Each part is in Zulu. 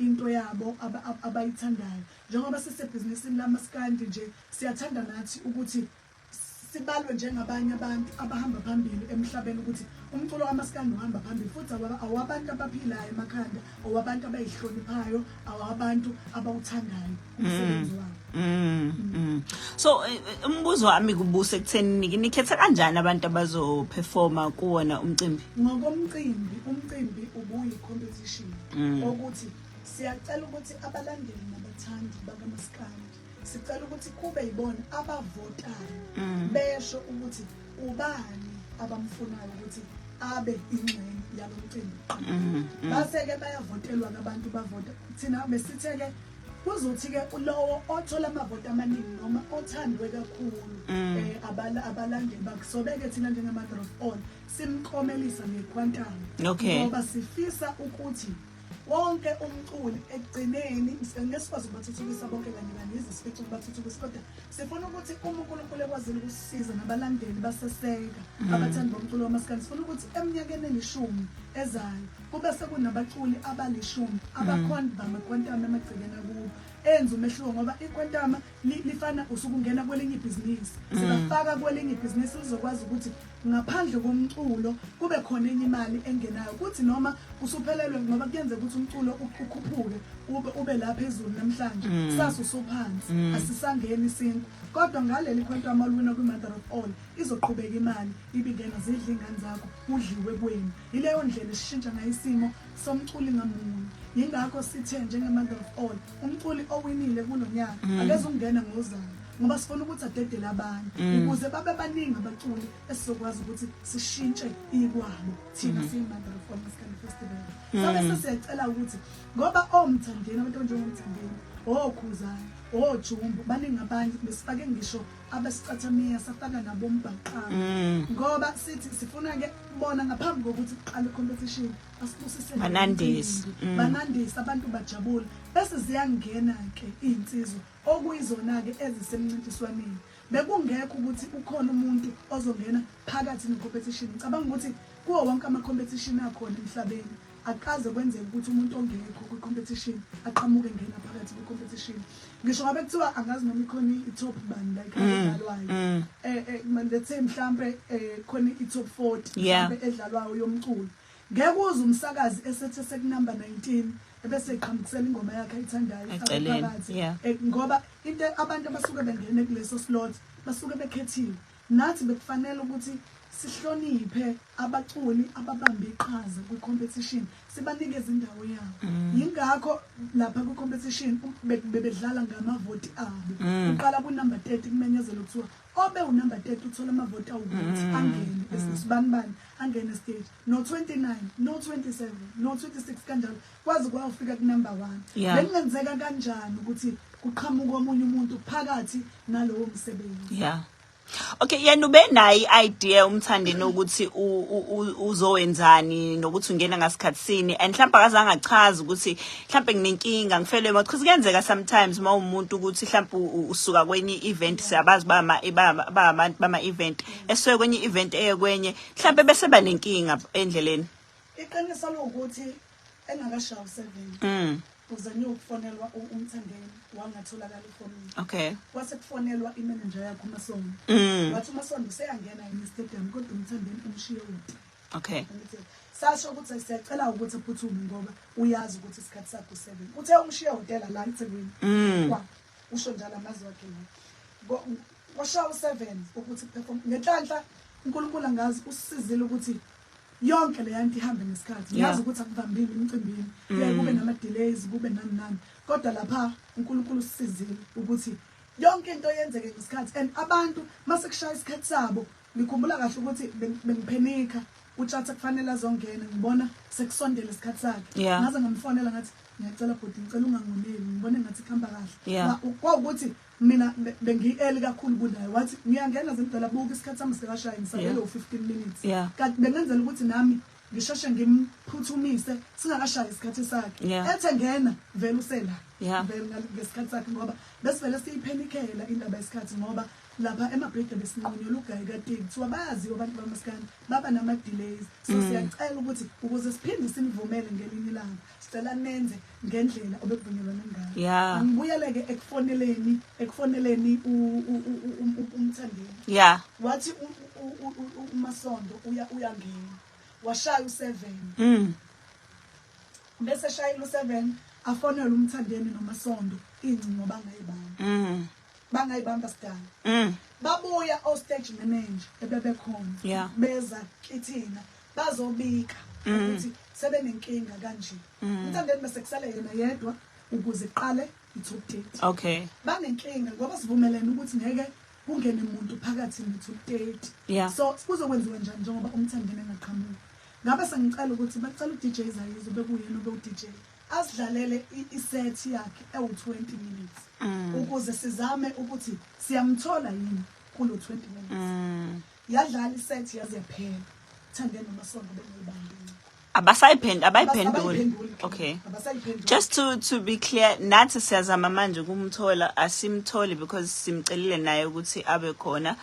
into yabo abayithandayo njengoba sisebhizinisini lamaskandi nje siyathanda nathi ukuthi sibalwe njengabanye abantu abahamba phambili emhlabeni ukuthi umculo wamaskandi uhamba phambili futhi awabantu abaphilayo emakhanda awabantu abayihloniphayo awabantu abawuthandayo umsebenzi wabo. So umbuzo wami kubuse ekutheni nikhetha kanjani abantu abazoperforma kuwona umcimbi? Umcimbi ubuyi competition ukuthi siyacela ukuthi abalandeli nabathandi bakamaskandi sicela ukuthi kube yibona abavotayo besho ukuthi ubani abamfunayo ukuthi abe ingxenye yalo mcimbi. Base ke bayavotelwa abantu bavota thina besitheke kuzothi ke lowo othola amavoti amaningi noma othandwe kakhulu abalandeli bakusobeke thina njengama-mother of all simklomelisa ngequantum ngoba sifisa ukuthi wonke umculi ekugcineni ngesikwazi ukubathuthukisa bonke kanye izisifica ukubathuthukisa kodwa sifuna ukuthi uNkulunkulu ekwazile ukusisiza nabalandeli baseseka abathandi bomculo wamaskandi sifuna ukuthi eminyakeni elishumi ezayo kube sekunabaculi abalishumi abakhonda bamaquantum emagcekeni akubo enza umehluko ngoba iquantum lifana usukungena kwelinye ibhizinisi sibafaka kwelinye ibhizinisi lizokwazi ukuthi ngaphandle komculo kube khona enye imali engenayo ukuthi noma usuphelelwe ngoba kuyenze ukuthi umculo ukhuphuke ube la phezulu namhlanje sasu sophansi asisangeni isinto kodwa ngaleli quantum alwina kwi-mother of all izoqhubeka imali ibingena zidla ingane zakho udliwe kweni ileyo ndlela esishintsha ngayo isimo somculi ngamunye. Yingakho sithe njenge-mother of all umculi owinile kulonyaka akeze ungena ngozalo ngoba sifuna ukuthi adedele abanye ukuze babe baningi abaculi esizokwazi ukuthi sishintshe ikwabo thina siyi-mother of all maskandi festival. Sabe siyacela ukuthi ngoba uMthandeni abantu njengomthandeni okhuzana ojumbo baningi abanye besifake ngisho abesicathamiya safaka nabombhaqanga ngoba sithi sifuna ke bona ngaphambi kokuthi kuqale competition asibusise banandisa abantu bajabule bese ziyangena ke insizwa okuyizona ke ezisemncintiswaneni bekungekho ukuthi ukhona umuntu ozongena phakathi necompetition. Ngicabanga ukuthi kuwo wonke ama-competition akhona emhlabeni akaze kwenzeka ukuthi umuntu ongekho kwi-competition aqhamuke ngena phakathi kwi-competition. Ngisho ngabe kuthiwa angazi noma ikhona i-top band like edlalwayo let's say mhlambe khona i-top 40 mhlambe edlalwayo yomculo ngeke uze umsakazi esethe sekunumber 19 ebese eqhamukisela ingoma yakhe ayithandayo phakathi ngoba into abantu abasuke bengene kuleso slot basuke bekhethiwe nathi bekufanele ukuthi sihloniphe abaculi ababambe iqhaza kwi-competition sibanikeze indawo yabo. Yingakho lapha kwi-competition bebedlala ngamavoti abo uqala ku-number 30 kumenyezela kuthiwa obe u-number 30 uthola amavoti awukuthi angene esibanibani angene stage no 29 no 27 no 26 kanjalo kwazi kwafika ku-number 1 bekungenzeka kanjani ukuthi kuqhamuka omunye umuntu phakathi nalowo msebenzi. Okay, yena ube nayo idea uMthandeni ukuthi uzowenzani nokuthi ungena ngasikhatsini and mhlawumbe akazange achaza ukuthi mhlawumbe nginenkinga ngifelwe emoto because kuyenzeka sometimes uma umuntu ukuthi mhlawumbe usuka kwenye event siyabazi abantu bama event esuke kwenye event kwenye mhlawumbe bese banenkinga endleleni. Iqiniso lokuthi engakashaya 7 uzanye ukufonelwa uMthandeni wangatholakala ifonini kwase kufonelwa imanager yakhe uMasondo wathi uMasondo seyangena eStadium kodwa uMthandeni umshiye uthi sasho ukuthi siyacela ukuthi aphuthume ngoba uyazi ukuthi isikhathi sakho 7 uthe umshiye hotel la eThekwini usho njalo amazi wakhe la washawa 7 ukuthi perform ngenhlanhla uNkulunkulu angazi usizile ukuthi yonke le yanti ihambe ngesikhathi ngiyazi ukuthi akuvambile emcimbini kube nama delays kube nani kodwa lapha uNkulunkulu usizile ukuthi yonke into yenzeke ngesikhathi and abantu masekushaya isikhathi sabo ngikhumbula kahle ukuthi bengiphenika utshatha kufanele azongena ngibona sekusondela isikhathi sakhe ngaze ngamfonela ngathi ngiyacela bhuti ngicela ungangoneli ngibone ngathi khamba kahle kwawukuthi mina bengi-early kakhulu kunaye wathi ngiyangena zimdala buka isikhathi sami sekashaya ngisabelo 15 minutes kanti bengenzela ukuthi nami ngishoshe ngimphuthumise singakashaya isikhathi sakhe ethe ngena vele usela vele ngesikhathi sakhe ngoba besivele siyiphenikela indaba yesikhathi ngoba lapha emabreak besinqunywa ugayi kaTiki kuthiwa bayaziwa abantu bamaskandi baba nama delays so siyacela ukuthi ukuze siphinde sinivumele ngelinye ilanga sicela nenze ngendlela obekuvunyelwana ngayo angibuyeleke ekufoneleni uMthandeni wathi uMasondo uyangena washaya u7 bese shayela u7 afonela uMthandeni noMasondo ingcingo bangayibamba sidala babuya o stage manager ebebekhona beza kithina bazobika ukuthi sebenenkinga kanje uMthandeni bese kusala yena yedwa ukuze iqale i-top 30 banenkinga ngoba sivumelene ukuthi ngeke kungene umuntu phakathi ne-top 30 so kuzokwenziwa njani njengoba uMthandeni engaqhamuki ngabe sengicela ukuthi bacela uDJ Zayizo bekuyena obe-DJ asidlalele iset yakhe ewu20 minutes ukuze sizame ukuthi siyamthola yini kulo 20 minutes yadlala iset yaze yaphela Thandeni noMasondo abayiphenduli okay just to be clear nathi siyazama manje kumthola asimtholi because simcelile naye ukuthi abe khona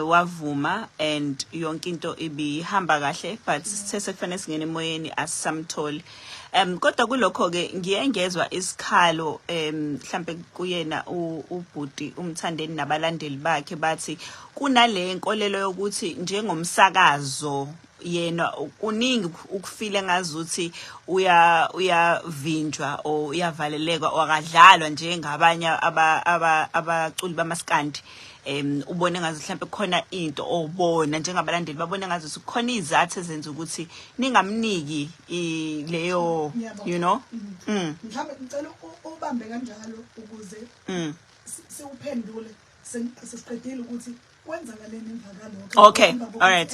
wavuma and yonke into ibihamba kahle but sesekufanele singene emoyeni asisamtholi kodwa kulokho ke ngiyengezwa isikhalo mhlambe kuyena ubhuti uMthandeni nabalandeli bakhe bathi kunale nkolelo yokuthi njengomsakazo yena kuningi ukufile ngazuthi uyavinjwa o uyavaleleka okadlalwa njengabanye abaculi bamaskandi ubone ngazi mhlambe khona into obona njengabalandeli babone ngazi kukhona izathu ezenza ukuthi ningamniki leyo you know mhlambe ngicela ubambe kanjalo ukuze siuphendule sesiqedile ukuthi kwenzakaleni emva okay all right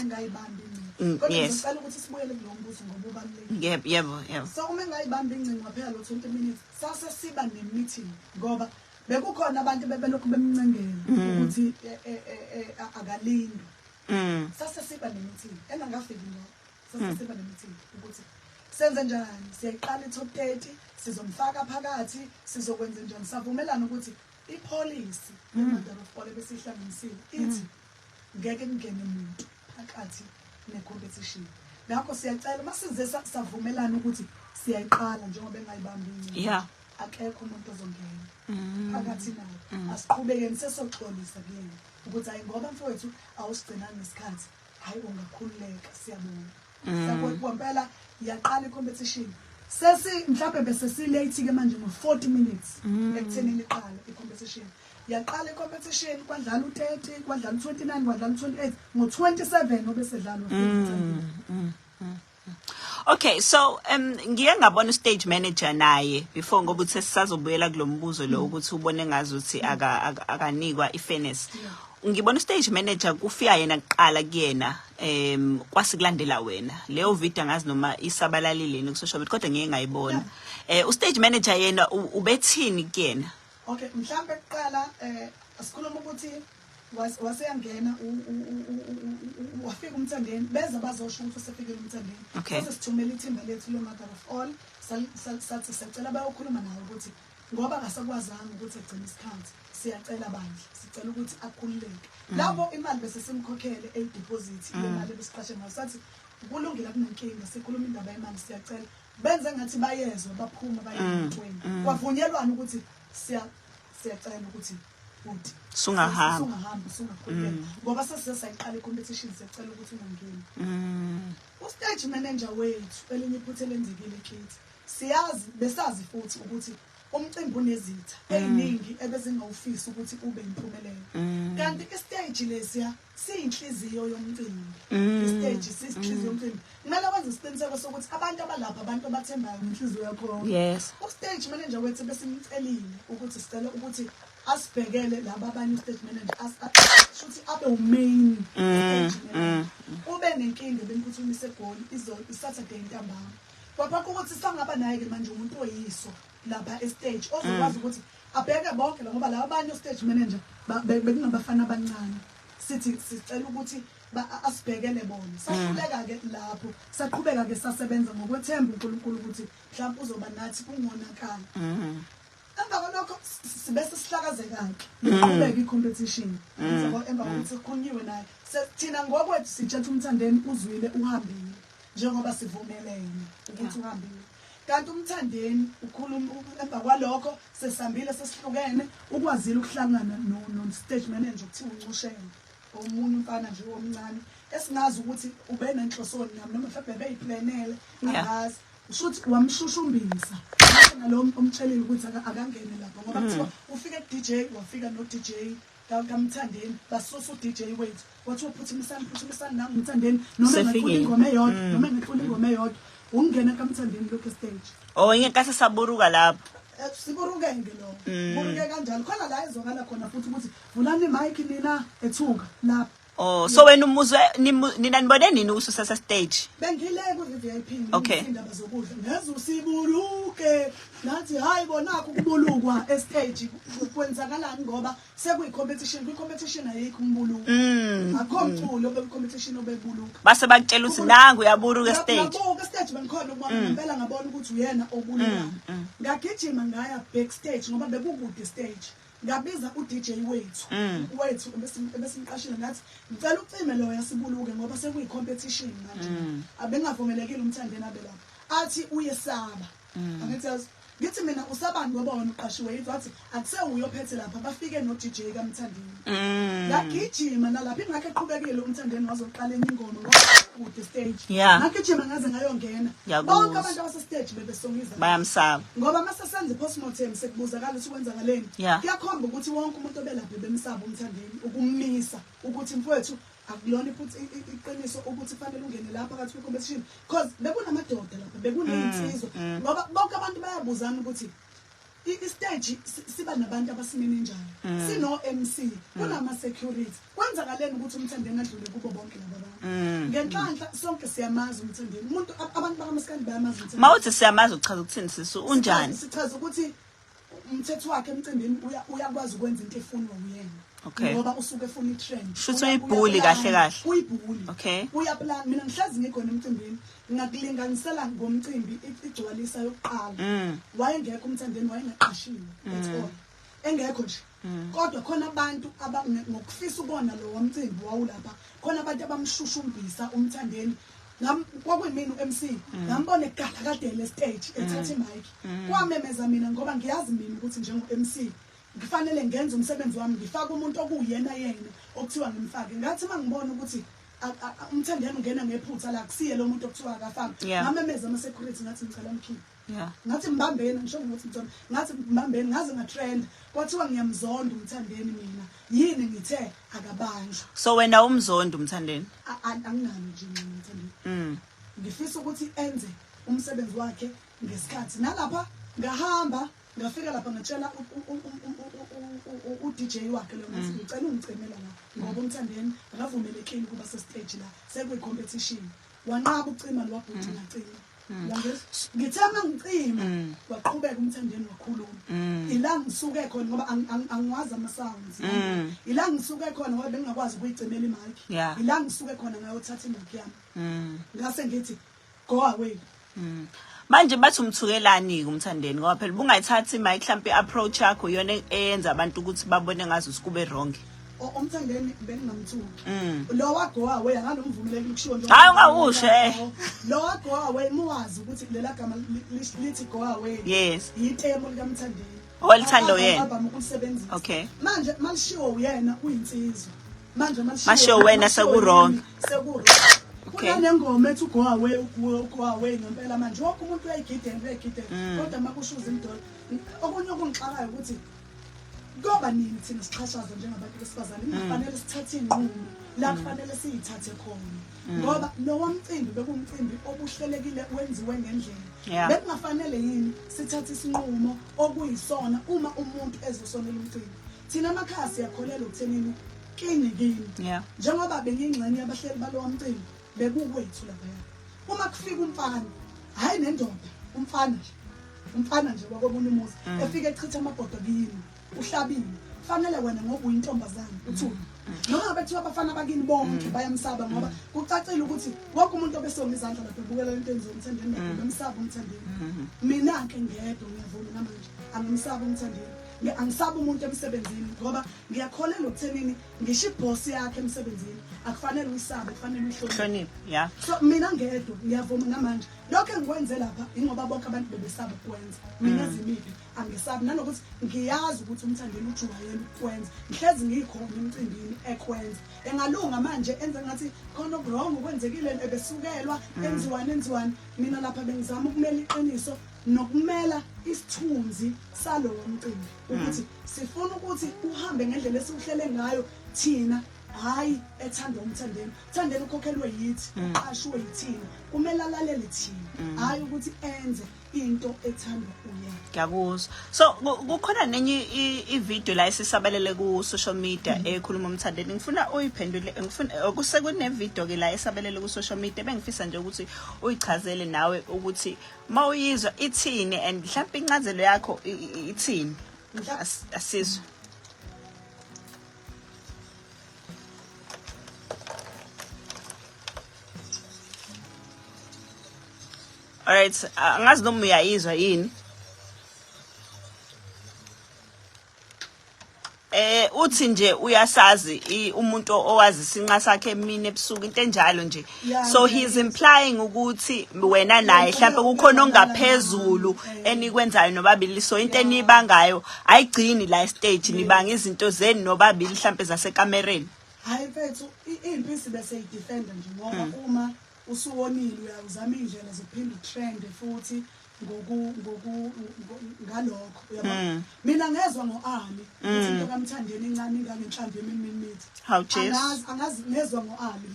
kodwa ngicela ukuthi sibuyele kulo mbuzo ngoba ubalulekile yebo so uma engayibamba ingcingo phela lo 20 minutes sase siba ne-meeting ngoba bekukhona abantu bebelokhu bemncengela ukuthi akalindwe sase siba ne-meeting engangafiki ngayo sase siba ne-meeting ukuthi senze njani siyayiqala i-top 30 sizomfaka phakathi sizokwenza njani savumelana ukuthi ipolicy yemother of all besihlanganisile ithi ngeke kungene umuntu phakathi ne-competition ngakho siyacela masize savumelana ukuthi siyayiqala njengoba engayibambi ingcingo akekho umuntu ozongena phakathi nayo asiqhubekeni sesoxolisa kuyena ukuthi hayi ngoba mfowethu awusigcinanga isikhathi hayi ungakhululeka siyabona kwempela yaqala i-competition mhlambe bese silate ke manje ngo40 minutes ekuthenini iqala i-competition yaqala i-competition kwadlala u30 kwadlala u29 kwadlala u28 ngo27 obesedlala okay so ngiye ngabona stage manager naye before ngoba uthe sisazobuyela kulombuzo lo ukuthi ubone ngazuthi akanikwa ifairness ngibona stage manager kufika yena kuqala kuyena kwasikulandela wena leyo video ngazi noma isabalalile nokusosho kodwa ngeke ngayibona stage manager yena ubethini kuyena okay mhlambe kuqala asikhuluma ukuthi waseyangena wafika uMthandeni beza bazosho ukuthi usefikile uMthandeni bese sithumela ithimba lethu lo mother of all sathi sicela bayokhuluma naye ukuthi ngoba akasakwazanga ukuthi agcine isikhathi siyacela bandla sicela ukuthi akhululeke lapho imali bese simkhokhele deposit imali ebesiqashe ngayo sathi kulungile kunenkinga sikhuluma indaba yemali siyacela benze ngathi bayezwe baphuma bayemntweni kwavunyelwana ukuthi siyacela ukuthi uthi sungahambi sungakhululeka ngoba sesisayiqala i-competition siyacela ukuthi ungangeni ustage manager wethu elinye iphutha elenzekile kithi siyazi besazi futhi ukuthi umcimbi unezitha eziningi ebezingawufisa ukuthi ube impumelelo kanti istage lesiya siyinhliziyo yomcimbi istage siyinhliziyo yomcimbi kumele wenze isiqiniseko sokuthi abantu abalapha abantu abathembayo inhliziyo yakho ustage manager wethu besimcelile ukuthi sicela ukuthi asibhekele laba abanye stage manager shothi abe umain stage manager ube nenkinga benkuthumisa egoli Saturday ntambama kwapha ukuthi sangaba naye ke manje umuntu oyiso lapha estage ozokwazi ukuthi abheke bonke ngoba laba abanye stage manager bekungabafana abancane sithi sicela ukuthi asibhekele bona sahluleka ke lapho saqhubeka ke sasebenza ngokwethemba uNkulunkulu ukuthi mhlawumbe uzoba nathi kungonakala emva kwalokho ngalokho sibese sihlakazeka ke ubeke icompetition yabo emva kokuthi khonyiwe naye thina ngokwethu sithatha uMthandeni uzwile uhambile njengoba sivumelene ukuthi uhambile kanti uMthandeni ukhuluma emva kwalokho sesihambile sesihlukene ukwazile ukuhlangana no stage manager ukuthiwa uNgoshova omunye umfana nje omncane esingazi ukuthi ube nenhlosoni nami noma mhlawumbe beyiplanele angazi ushuthi wamshushumbisa nalo umtshelile ukuthi akangene lapha ngoba kuthiwa ufika ku-DJ wafika no-DJ kaMthandeni basusa u-DJ wethu wathi uphuthumisana nangu uMthandeni noma ngecula ingoma eyodwa ungena kaMthandeni lokho stage ingekase saburuka lapho siburukenge lo buruke kanjalo khona la izokala khona futhi ukuthi vulani imic nina ethuka lapha so wena umuzwe nina nibone nini ususasa stage bengile ku-VIP okay indaba zokudla ngeze usiburuke nathi hayi bonakho ukubulukwa estage kwenzakalani ngoba sekuyi-competition ayikho umbuluko akho mculo obe-competition obebuluka base bakutshela ukuthi nangu uyaburuka estage estage bengikhona ukubona ngempela ngabona ukuthi uyena obuluka ngagijima ngaya backstage ngoba bekukude stage ngabiza uDJ wethu ebesimqashile ngathi ngicela ucime lo yasibuluke ngoba sekuyi-competition manje abengavumelekile uMthandeni abe lapha athi uyesaba ngithi mina usabani ngoba wona uqashiwe yethu athi akusewuyophethe lapha bafike no-DJ kaMthandeni ngagijima nalapha ingakho eqhubekile uMthandeni wazoqala enye ingoma ngoba kude stage ngagijima ngaze ngayongena bonke abantu abasestage bebesongiza bayamsaba ngoba masesenza i-postmortem sekubuzakala ukuthi kwenzakaleni kuyakhomba ukuthi wonke umuntu obelapha bemsaba uMthandeni ukummisa ukuthi mfowethu akulona iqiniso ukuthi kufanele ungene lapha phakathi kwe-competition because bekunamadoda lapha bekuneyinsizwa ngoba bonke abantu bayabuzana ukuthi i-stage siba nabantu abasimene njani sino-MC kunama-security kwenzakaleni ukuthi uMthandeni adlule kubo bonke laba bantu ngenhlanhla sonke siyamazi uMthandeni umuntu abantu bakamaskandi bayamazi uMthandeni mawuthi siyamazi ukuchaza ukuthini sisu unjani sichaza ukuthi umthetho wakhe emcimbini uyakwazi ukwenza into efunwa uyena ngoba usuke efuna i-trend shuthi uyibhuli kahle uyibhuli okay uyaplan mina ngihlazi ngikhona emcimbini ngakulinganisela ngomcimbi igcwalisa yokuqala wayengekho uMthandeni wayengaqashiwe at all engekho nje kodwa khona abantu ngokufisa ubona lo womcimbi wawulapha khona abantu abamshushumbisa uMthandeni kwakuyimina u-MC ngambona ekugala kade le stage ethatha imic kwamemeza mina ngoba ngiyazi mina ukuthi njengo-MC ngifanele ngenze umsebenzi wami ngifake umuntu okuyena yena okuthiwa ngimfake ngathi mangibona ukuthi uMthandeni ungena ngephutha la kusiye lo muntu okuthiwa akafake ngamemeza ama-security ngathi ngicela mkhiphe ngathi mbambeni ngisho ukuthi mthona ngathi mbambeni ngaze ngatrend kwathiwa ngiyamzonda uMthandeni mina yini ngithe akabanjwa so wena umzondo uMthandeni anginami nje uMthandeni ngifisa ukuthi enze umsebenzi wakhe ngesikhathi nalapha ngahamba ngafika lapha ngatshela uDJ wakhe lo ngathi ngicela ungicemela la ngoba uMthandeni akavumelekile ukuba se-stage la sekuyi-competition wanqaba ucima lo wabhuti ngacima ngithema ngicima waqhubeka uMthandeni wakhuluma ila ngisuke khona ngoba angiwazi ama-sounds ila ngisuke khona ngoba bengingakwazi ukuyicimela imic ila ngisuke khona ngayothatha imic yami ngase ngithi go away manje bathi umthukelani uMthandeni ngoba phela bungayithathi imic mhlawumbe i-approach yakho yona eyenza abantu ukuthi babone ngazo sikube wrong uMthandeni bengingamthuki lo wago away angalomvumeleki ukushiwo nje hayi ungawushe lo wago away muwazi ukuthi lela gama lithi go away yes yitemo likaMthandeni olithando yena abama ukusebenzisa okay manje malishiwo uyena uyinsizwa manje mashiwo wena seku-wrong okay kunengoma ethi go away ngempela manje wonke umuntu uyayigidela kodwa makusho uZimdolla okunye okungixakayo ukuthi ngoba nini thina siqhashaza njengabantu besifazane kufanele sithathe inqumo la kufanele siyithathe khona ngoba lo womcimbi bekumcimbi obuhlelekile wenziwe ngendlela bekungafanele yini sithathe isinqumo okuyisona uma umuntu ezosonela umcimbi thina amakhasi yakholela ukuthenini kini njengoba bengingxenye yabahleli balo womcimbi bekukwethu lapha uma kufika umfana hayi nendoda umfana nje wakobona umuzi efike echitha amabhodo kini uhlabile fanele wena ngoba uyintombazane uthula noma bethu abafana bakini bonke bayamsaba ngoba kucacile ukuthi wonke umuntu obesonga izandla lapha ebukela into enziwa uMthandeni bemsaba uMthandeni mina ke ngedwa ngiyavuma namanje angimsaba uMthandeni angisabi umuntu emsebenzini ngoba ngiyakholelwa ukuthenini ngisho iboss yakhe emsebenzini akufanele uyisabe kufanele uyihloniphe yeah. So mina ngedwa ngiyavuma namanje lokho engikwenze lapha ingoba bonke abantu bebesaba ukwenza mina zimiphi angisabi nanokuthi ngiyazi ukuthi uMthandeni ujwayele ukwenza ngihlezi ngikhona emcimbini ekwenza engalunga manje enza ngathi khona wrong kwenzekile ebesukelwa enziwani mina lapha bengizama ukumela iqiniso nokumela isithunzi salowo mcimbi ukuthi sifuna ukuthi uhambe ngendlela esihlele ngayo thina hayi ethanda uMthandeni Thandeni ukhokhelwe yithi uqashwe yithina kumele alalele thina hayi ukuthi enze into ethandwa uyena. Ngiyakuzwa. So kukhona nenye i-video la esisabalele ku social media ekhuluma uMthandeni ngifuna uyiphendule ngifuna kusekune video ke la esabelele ku social media bengifisa nje ukuthi uyichazele nawe ukuthi mawuyizwa ithini and mhlawumbe incazelo yakho ithini asizwe. Alright, angazi noma uyayizwa yini. Uthi nje uyasazi umuntu owazi isinqa sakhe emini ebusuku into enjalo nje. So he's implying ukuthi wena naye mhlawumbe kukhona ongaphezulu enikwenzayo nobabili so into enibangayo ayigcini la stage nibanga izinto zeni nobabili mhlawumbe zasekamereni. Hayi mfethu impisi bese idefend nje ngoba uma usuwonile uyazama indlela zokuphinda trend futhi ngalokho uyabona mina ngezwe ngoAli ukuthi into kaMthandeni incane ingangenhlamvu yemilimeter angazi ngezwe ngoAli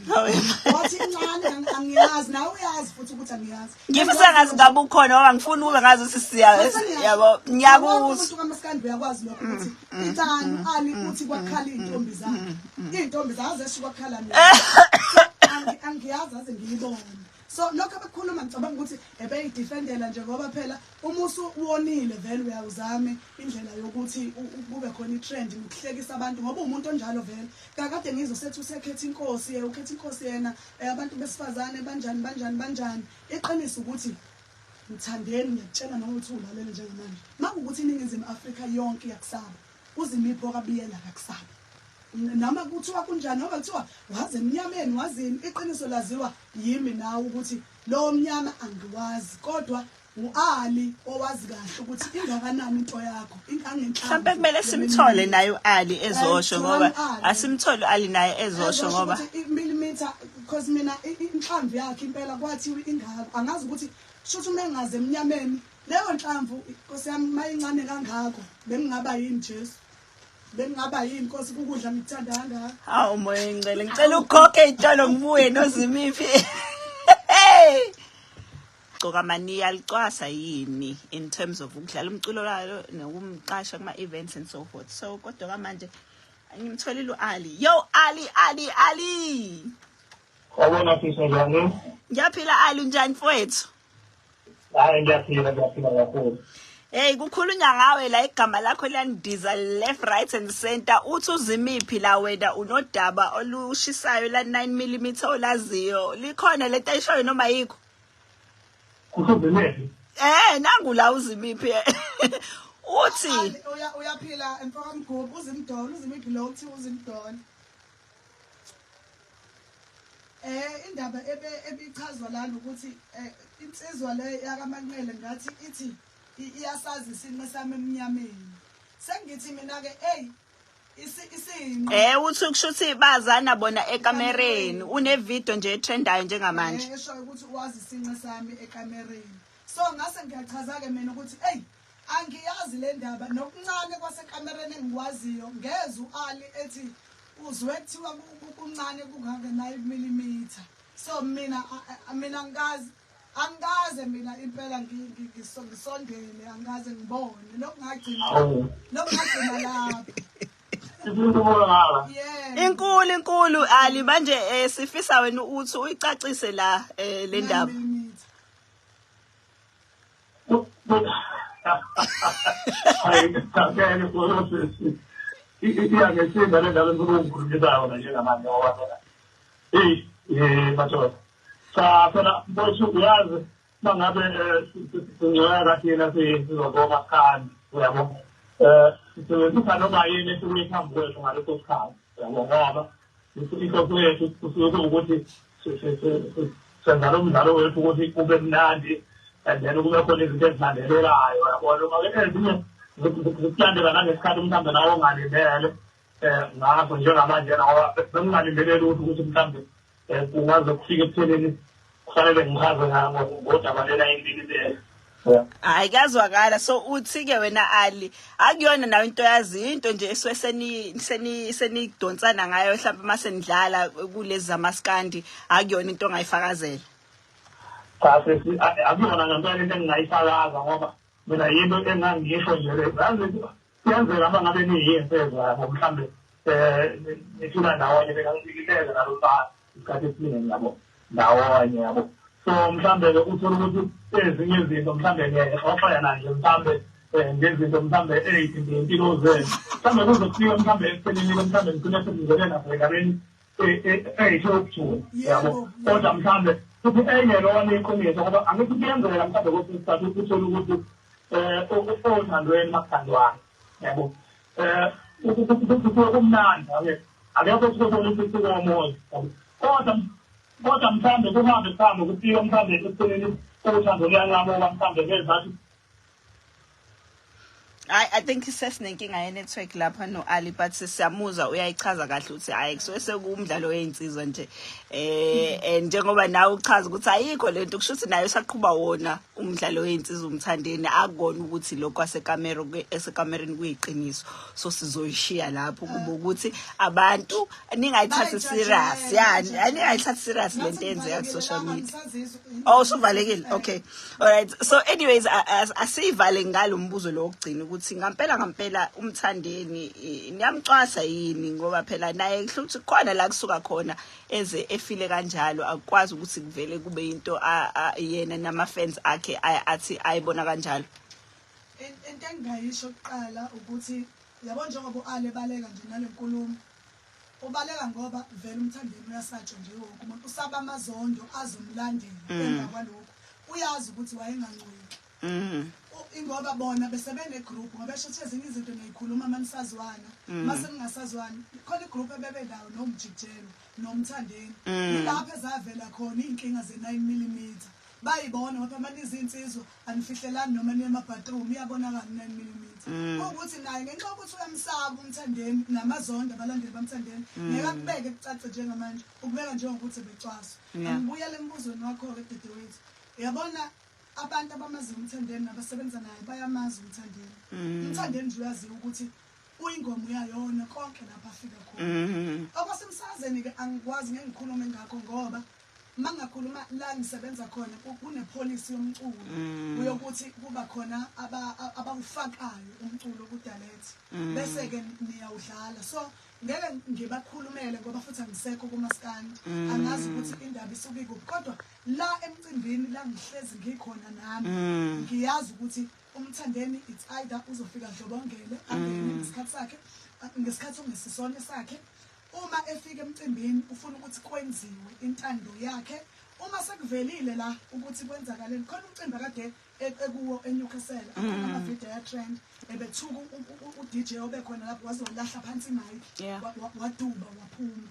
wathi incane angiyazi nawe uyazi futhi ukuthi angiyazi ngifisa ngazi ngabe ukhona ngoba ngifuna ube ngazi sisiya yabo ngiyakuzwa umuntu kaMaskandi uyakwazi lokho ukuthi incane Ali uthi kwakhala intombi zakhe zesho kwakhala mina angiyazi aze ngiyibone. So lokho abakhuluma ngicabanga ukuthi ebeyidefendela nje ngoba phela uma usuwonile vele uyawuzame indlela yokuthi kube khona itrend ukuhlekisa abantu ngoba umuntu onjalo vele kakade ngizwe sethi usekhetha inkosi ukhetha inkosi yena abantu besifazane banjani iqiniso ukuthi Mthandeni ngiyakutshela noma uthi ulalele njengamanje makuthi iningizimu Afrika yonke yakusaba uzimipho kabiyela kakusaba nama kuthiwa kunjani ngoba kuthiwa waze emnyameni wazini iqiniso laziwa yimi nawe ukuthi lo mnyama angiwazi kodwa uAli owazi kahle ukuthi ingakanani into yakho ingangenhlanhla mhlawumbe kumele simthole naye uAli ezosho ngoba asimthole uAli naye ezosho ngoba millimeter because mina inhlamvu yakhe impela kwathiwa ingako angazi ukuthi shothi uma engaze emnyameni leyo nhlamvu Nkosi yami mayincane kangako bengingaba yini Jesu bengingaba yini Nkosi ukudla ngikuthanda kangaka hawu moya ngicela ukhokhe izitolo ngibuye noZimiphi Qoka mani alicwasa yini in terms of ukudlala umculo lalo nokumqasha kuma events and so forth so kodwa kamanje ngimtholile uAli yo Ali Wabona fisa njani ngiyaphila Ali unjani mfowethu hayi ngiyaphila kakhulu Hey kukhulunywa ngawe la igama lakho liyandiza left right and center uthi uZimiphi la wena unodaba olushisayo la 9mm olaziyo likhona lento ayishoyo noma yikho uZimiphi nangu la uZimiphi uthi uyaphila emfaka mgubu uZimiphi lo uthi uZimdolla indaba ebichazwa lana ukuthi insizwa le yakaManqele ngathi ithi iyasazi isinqe sami emnyameni sengithi mina ke isinqe uthi kushuthi bazana bona ekamereni une video nje etrendayo njengamanje esho ukuthi wazi isinqe sami ekamereni so ngase ngiyachaza ke mina ukuthi angiyazi le ndaba nokuncane kwasekamereni engikwaziyo ngeze uAli ethi uzwe kuthiwa kuncane kungaka 9mm so mina angaze mina impela ngisondele angaze ngibone lokungagcina lapho inkulu Ali manje sifisa wena uthi uyicacise la le ndaba hayi ngiyakhe ukuthi iyakesinda le ndaba enkulunkulu nje njengamanje ngoba batho phela mfowethu uyazi mangabe singcwela thina sizobona khani uyabo sisebenzisa noma yini esuke phambi kwethu ngaleso sikhathi ngoba inhloso yethu kusuke ukuthi senza lo mdlalo wethu ukuthi kube mnandi and then kube khona izinto ezilandelelayo yabona uma-ke ezinye zikulandela nangesikhathi mhlawumbe nawo ongalindele ngaso njengamanje nawo bengingalindeleli ukuthi mhlawumbe kungaze kufike ekuthenini kufanele ngichaze ngodaba le-19 hayi kuyazwakala so uthi-ke wena Ali akuyona nawe into yazi into nje esuke senidonsana ngayo mhlawumbe uma senidlala kulezi zamaskandi akuyona into ongayifakazela akuyona ngempela into engingayifakaza ngoba mina yinto engangisho nje le kuyenzeka uma ngabe niyiyensezwa yabo mhlawumbe nithula ndawonye bengangifikileze nalo isikhathi esiningi yabo ndawonye yabo so mhlawumbe-ke uthole ukuthi ezinye izinto mhlawumbe ngiyayixoxela nje mhlawumbe ngezinto mhlawumbe ngey'mpilo zenu mhlawumbe kuzofika mhlawumbe ekupheleni mhlawumbe ngigcine sengizele nasey'ndabeni ey'hlophuthula yabo kodwa mhlawumbe futhi enye lona iqiniso ngoba angithi kuyenzeka mhlawumbe kwesinye isikhathi uthole ukuthi othandweni makuthandwana yabo kusuke kumnandi akekho kusuke ukuthi kuwomoya kodwa mhlawumbe kuhambe kufika mhlawumbe ekuthenini uthando luyancama oba mhlawumbe ngezathi I think sesinenkinga ye-network lapha no-Ali but siyamuzwa uyayichaza kahle ukuthi hayi kusuke sekuwumdlalo wey'nsizwa nje njengoba nawe uchaza ukuthi ayikho lento kusho ukuthi nayo saqhuba wona umdlalo wey'nsizwa uMthandeni akubona ukuthi lokho esekamereni kuyiqiniso so sizoyishiya lapho kuba ukuthi abantu ningayithathi serious ningayithathi serious lento eyenzeka ku-social media usuvalekile okay alright so anyways asiyivale ngalo mbuzo lo wokugcina ukuthi ngampela uMthandeni niyamcwasa yini ngoba phela naye hluthi khona la kusuka khona eze efile kanjalo akwazi ukuthi kuvele kube into yena nama-fans akhe athi ayibona kanjalo. Into engingayisho kuqala ukuthi yabo njengoba u-Ali ebaleka nje nale nkulumo ubaleka ngoba vele uMthandeni uyasatshwa nje wonke umuntu usaba amazondo azomlandela emva kwalokho uyazi ukuthi wayengancweki ingoba bona besebene group ngoba esho ukuthi ezinye izinto ngiyikhuluma manisazwana mase ningasazwani khona igroup ebebedawo noMjijelo noMthandeni ilapho ezavela khona inkinga ze9mm bayibona ngoba manizi insizwa anifihlelani noma niyema-bathroom iyabonakala 9mm ukuthi naye ngenxa yokuthi uyamsaba uMthandeni namazondo abalandeli bamthandeni ngeke akubeke kucace njengamanje ukubeka njengokuthi becwaswa angibuyele embuzweni wakho-ke dedewethu yabona abantu abamazi uMthandeni nabasebenza naye bayamazi uMthandeni uMthandeni nje uyaziwa ukuthi uyingoma uyayona konke lapha afika khona okwasemsakazeni-ke angikwazi ngeke ngikhulume ngakho ngoba mangakhuluma la ngisebenza khona kunepolicy yomculo uyokuthi kuba khona abawufakayo umculo ku-dialect bese-ke niyawudlala so ngeke ngibakhulumele ngoba futhi angisekho kumaskandi angazi ukuthi indaba isuke kuphi kodwa la emcimbini la ngihlezi ngikhona nami ngiyazi ukuthi uMthandeni it's either uzofika ndlobongele angene ngesikhathi sakhe ngesikhathi ongesisona sakhe uma efika emcimbini ufuna ukuthi kwenziwe intando yakhe uma sekuvelile la ukuthi kwenzakaleni khona umcimbi kade ekuwo eNewcastle ama video ya trend ebethuka uDJ obekhona lapho wazolahla phansi imic waduba waphuma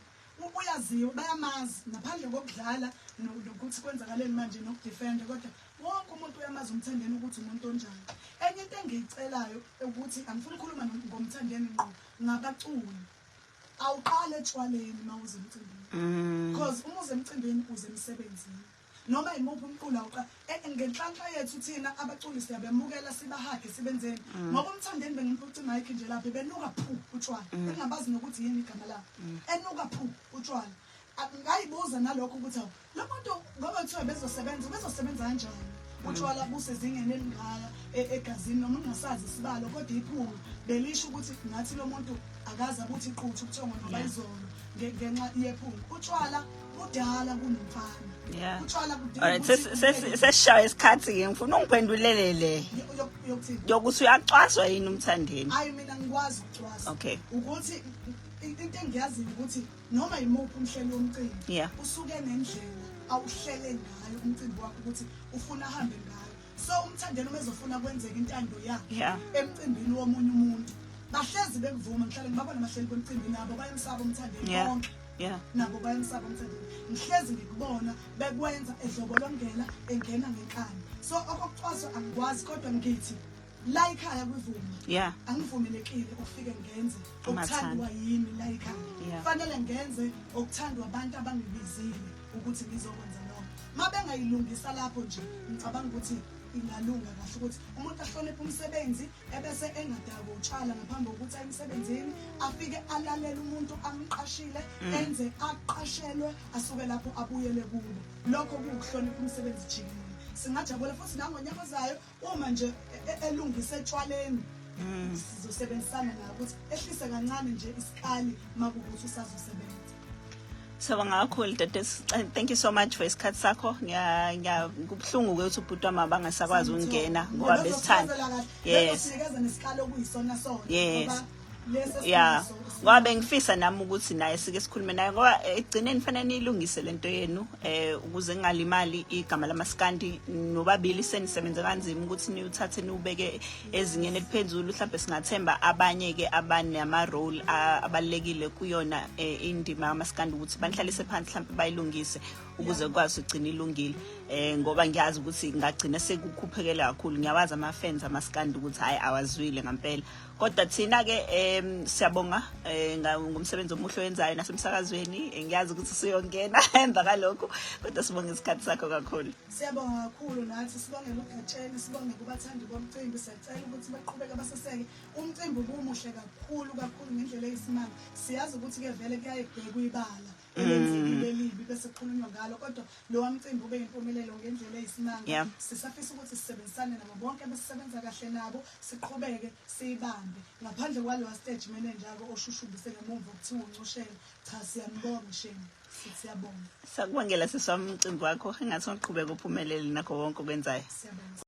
uyaziwa bayamazi ngaphandle kokudlala nokuthi kwenzakaleni manje nokudefend kodwa wonke umuntu uyamazi uMthandeni ukuthi umuntu onjani enye into engiyicelayo ukuthi angifuni ukukhuluma ngomthandeni ngqo ngabaculi awuqale etshwaleni mawuze emcimbini because uma uze emcimbini uze emsebenzini noma imuphi umculo awuqa ngenhlanhla yethu thina abaculi siyabemukela sibahage sibenzeni ngoba uMthandeni bengimphutha imic nje lapha benuka phu utshwala engingabazi nokuthi yini igama lakhe enuka phu utshwala ngayibuza nalokho ukuthi lo muntu ngoba kuthiwa bezosebenza kanjani utshwala busezingeni elingaka egazini noma ungasazi isibalo kodwa iphunga belisho ukuthi ngathi lo muntu akaza ukuthi iquthu kuthongo ngoba izolo ngenxa yephunga utshwala budala kunomfana utshwala alright sesishaya isikhathi-ke ngifuna ungiphendulelele yokuthi uyacwaswa yini uMthandeni hayi mina ngikwazi ukucwasa okay ukuthi into engiyaziyo ukuthi noma yimuphi umhlelo womcimbi usuke nendlela awuhlele ngayo umcimbi wakho ukuthi ufuna ahambe ngayo so uMthandeni uma ezofuna kwenzeka intando yakhe Yeah. emcimbini womunye umuntu bahlezi bekuvuma ngihlale ngibabona bahleli kwemcimbini nabo bayemsaba uMthandeni Yeah. bonke Yeah. nabo bayemsaba uMthandeni ngihlezi ngikubona bekwenza edlobolongela engena ngenkani so okucwaswa angikwazi kodwa ngithi la ekhaya kwivuma Yeah. angivumelekile ukufike ngenze Ungathandi. okuthandwa yimi la ekhaya Yeah. fanele ngenze okuthandwa abantu abangibizile ukuthi ngizokwenza lokho mabengayilungisa lapho nje ngicabanga ukuthi ingalunga kahle ukuthi umuntu ahloniphe umsebenzi ebese engadako utshala ngaphambi kokuthi emsebenzini afike alalele umuntu amqashile enze aqashelwe asuke lapho abuyele kubo lokho kuhlonipha umsebenzi jikelele singajabula futhi nangonyaka ozayo uma nje elungise etshwaleni sizosebenzisana nayo ukuthi ehlise kancane nje isikali makubuthi usazosebenza. So ngakhulu dadesi, thank you so much for isikhathi sakho. Ngiyabhlungu ukuthi ubhuti wami bangasakwazi ukungena ngoba besithanda. Yes. Sinikeza nesikalo okuyisona sona Yes. lesi Yeah. Ngoba bengifisa nami ukuthi naye sike sikhulume naye ngoba egcineni fanele nilungise lento yenu ukuze ngingalimali igama lamaskandi nobabili senisebenze kanzima ukuthi niuthathe niubeke ezingeni eliphezulu mhlawumbe singathemba abanye ke abanama role abalekile kuyona indima yamaskandi ukuthi banihlalise phansi mhlawumbe bayilungise ukuze kwazi ugcina ilungile ngoba ngiyazi ukuthi ngagcina sekukhuphekela kakhulu ngiyawazi ama-fans amaskandi ukuthi hayi awazwile ngempela kodwa thina ke siyabonga ngomsebenzi omuhle wenzayo nasemsakazweni ngiyazi ukuthi siyongena emva kalokho kodwa sibonga isikhathi sakho kakhulu. Siyabonga kakhulu nathi sibongela uGatsheni sibonge kubathandi bomcimbi siyacela ukuthi baqhubeke baseseke umcimbi umuhle kakhulu ngendlela eyisimanga siyazi ukuthi ke vele kuyayibheka uyibala elenzekile libi bese kukhulunywa ngalo kodwa lo wamcimbi ube impumelelo ngendlela eyisimanga sisafisa ukuthi sisebenzisane nabo bonke besisebenza kahle nabo siqhubeke siyibambe ngaphandle kwalowa stage manager oshushubise ngemuva kuthiwa uNgoshova cha siyanibonga sheni siyabonga sakubongela siswami umcimbi wakho engathi uqhubeka uphumelele nakho wonke okwenzayo. Siyabonga.